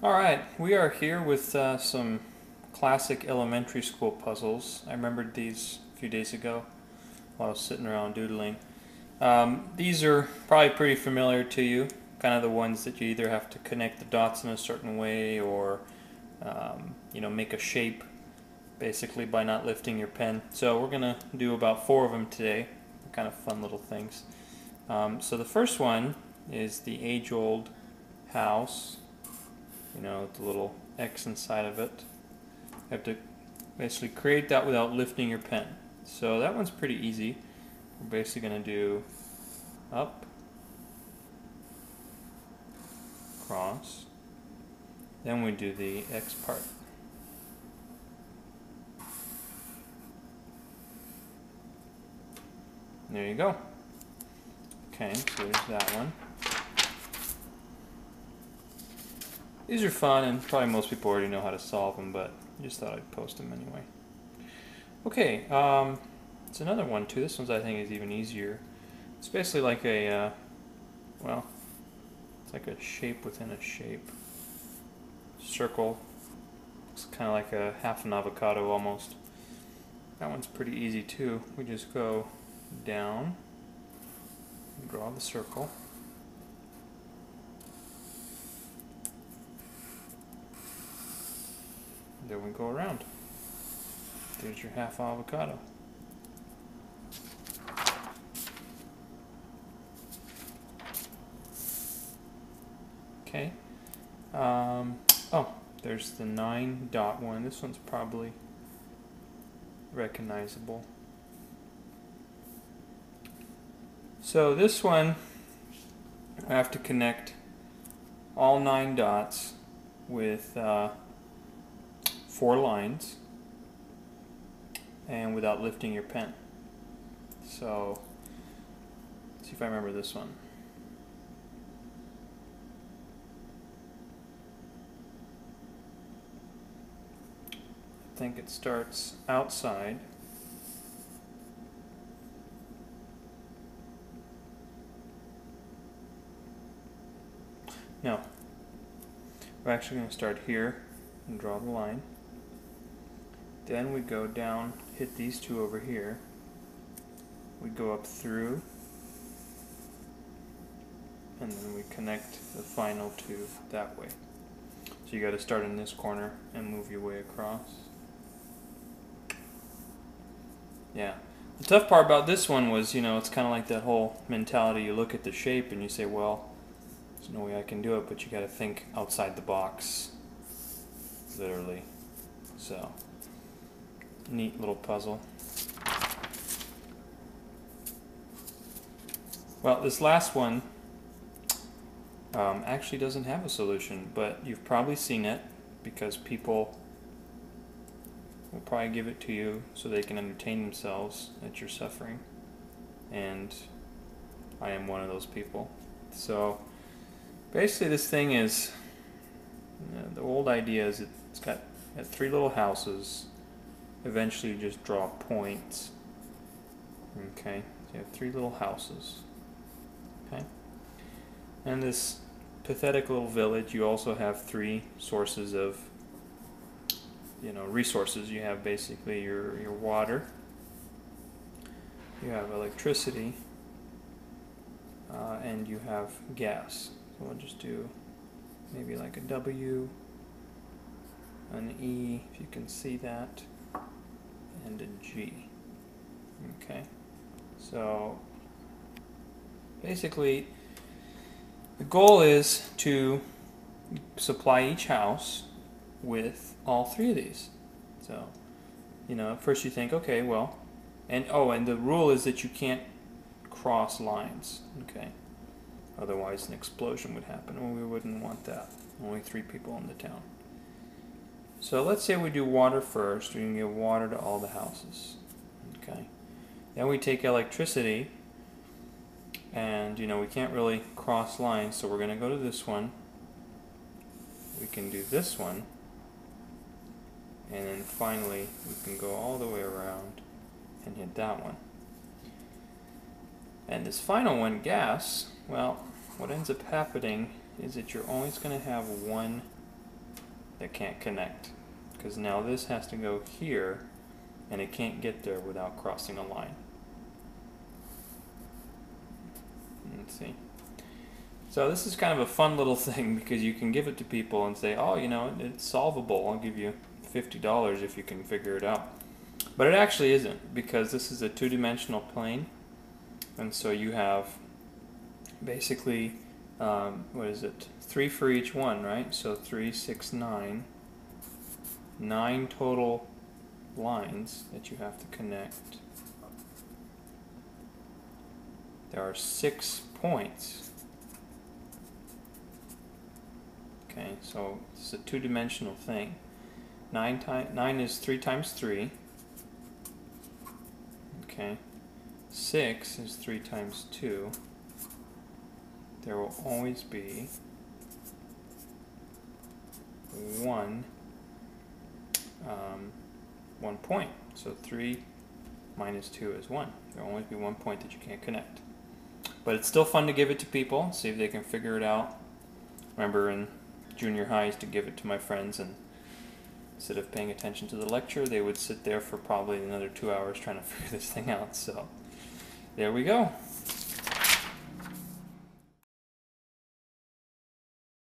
Alright, we are here with some classic elementary school puzzles. I remembered these a few days ago while I was sitting around doodling. These are probably pretty familiar to you, kind of the ones that you either have to connect the dots in a certain way or make a shape basically by not lifting your pen. So we're going to do about 4 of them today, kind of fun little things. So the first one is the age-old house. The little X inside of it. You have to basically create that without lifting your pen. So that one's pretty easy. We're basically going to do up, cross, then we do the X part. There you go. Okay, so there's that one. These are fun, and probably most people already know how to solve them, but I just thought I'd post them anyway. Okay, it's another one too. This one I think is even easier. It's basically like a, it's like a shape within a shape. Circle. It's kind of like a half an avocado almost. That one's pretty easy too. We just go down, draw the circle. Then we go around. There's your half avocado. Okay. There's the 9 dot one. This one's probably recognizable. So this one, I have to connect all 9 dots with 4 lines and without lifting your pen. So let's see if I remember this one. I think it starts outside. No, we're actually going to start here and draw the line. Then we go down, hit these 2 over here. We go up through, and then we connect the final 2 that way. So you got to start in this corner and move your way across. Yeah. The tough part about this one was, it's kind of like that whole mentality. You look at the shape and you say, well, there's no way I can do it, but you got to think outside the box, literally. So, neat little puzzle. Well, this last one actually doesn't have a solution, but you've probably seen it because people will probably give it to you so they can entertain themselves at your suffering, and I am one of those people. So basically this thing is, the old idea is it's got 3 little houses. Eventually you just draw points. Okay, so you have 3 little houses. Okay, and this pathetic little village, you also have 3 sources of resources. You have basically your water, you have electricity, and you have gas. So we'll just do maybe like a W, an E, if you can see that, and a G. Okay, so basically the goal is to supply each house with all 3 of these. So, at first you think, okay, well, and the rule is that you can't cross lines, okay? Otherwise an explosion would happen, and we wouldn't want that. Only 3 people in the town. So let's say we do water first. We can give water to all the houses, okay? Then we take electricity, and we can't really cross lines, so we're going to go to this one. We can do this one. And then finally, we can go all the way around and hit that one. And this final one, gas, well, what ends up happening is that you're always going to have one that can't connect, because now this has to go here, and it can't get there without crossing a line. Let's see. So this is kind of a fun little thing, because you can give it to people and say, oh, you know, it's solvable. I'll give you $50 if you can figure it out. But it actually isn't, because this is a two-dimensional plane, and so you have basically, what is it, 3 for each one, right? So 3, 6, 9, 9 total lines that you have to connect. There are 6 points. Okay, so it's a two-dimensional thing. 9 is 3 times 3. Okay, 6 is 3 times 2. There will always be one point. So 3 minus 2 is 1. There will always be 1 point that you can't connect. But it's still fun to give it to people, see if they can figure it out. Remember in junior high, I used to give it to my friends, and instead of paying attention to the lecture, they would sit there for probably another 2 hours trying to figure this thing out. So there we go.